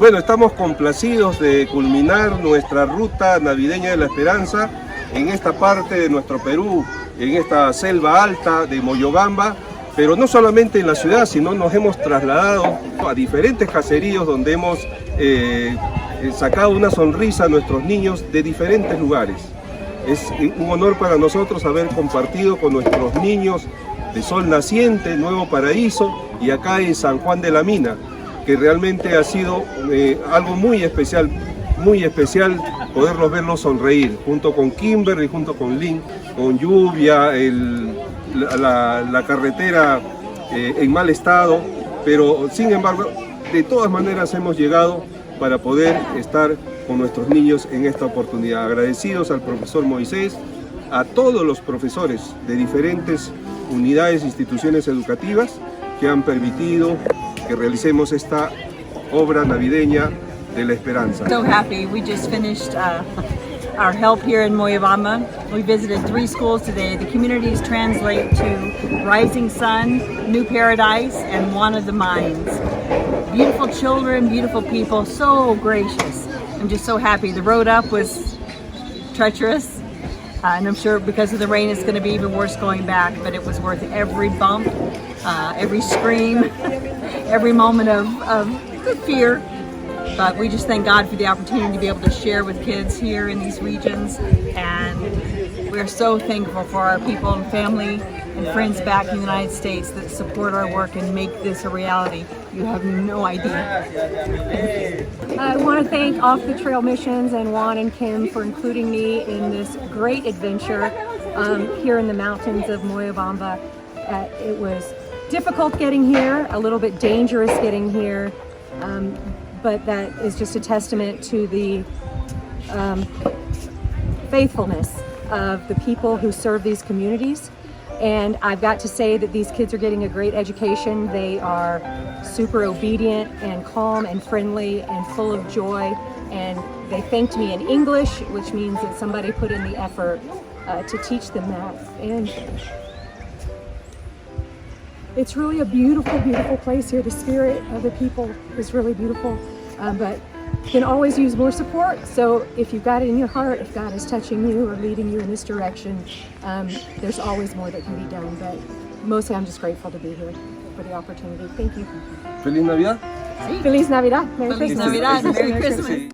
Bueno, estamos complacidos de culminar nuestra ruta navideña de la esperanza en esta parte de nuestro Perú, en esta selva alta de Moyobamba, pero no solamente en la ciudad, sino nos hemos trasladado a diferentes caseríos donde hemos sacado una sonrisa a nuestros niños de diferentes lugares. Es un honor para nosotros haber compartido con nuestros niños de Sol Naciente, Nuevo Paraíso y acá en San Juan de la Mina, que realmente ha sido algo muy especial poderlos verlos sonreír, junto con Kimberly, junto con Lyn, con lluvia, la carretera en mal estado, pero sin embargo, de todas maneras hemos llegado para poder estar con nuestros niños en esta oportunidad. Agradecidos al profesor Moisés, a todos los profesores de diferentes unidades e instituciones educativas que han permitido que realicemos esta obra navideña de la esperanza. So happy. We just finished our help here in Moyobamba. We visited 3 schools today. The communities translate to Rising Sun, New Paradise, and One of the Mines. Beautiful children, beautiful people, so gracious. I'm just so happy. The road up was treacherous, and I'm sure because of the rain it's going to be even worse going back, but it was worth every bump, every scream, every moment of fear. But we just thank God for the opportunity to be able to share with kids here in these regions, and we're so thankful for our people and family and friends back in the United States that support our work and make this a reality. You have no idea. I want to thank Off the Trail Missions and Juan and Kim for including me in this great adventure here in the mountains of Moyobamba. It was difficult getting here, a little bit dangerous getting here, but that is just a testament to the faithfulness of the people who serve these communities. And I've got to say that these kids are getting a great education. They are super obedient and calm and friendly and full of joy. And they thanked me in English, which means that somebody put in the effort to teach them that. And it's really a beautiful, beautiful place here. The spirit of the people is really beautiful, but can always use more support. So if you've got it in your heart, if God is touching you or leading you in this direction, there's always more that can be done. But mostly I'm just grateful to be here for the opportunity. Thank you. Feliz Navidad. Feliz Navidad. Merry Feliz Christmas. Navidad. Merry Christmas.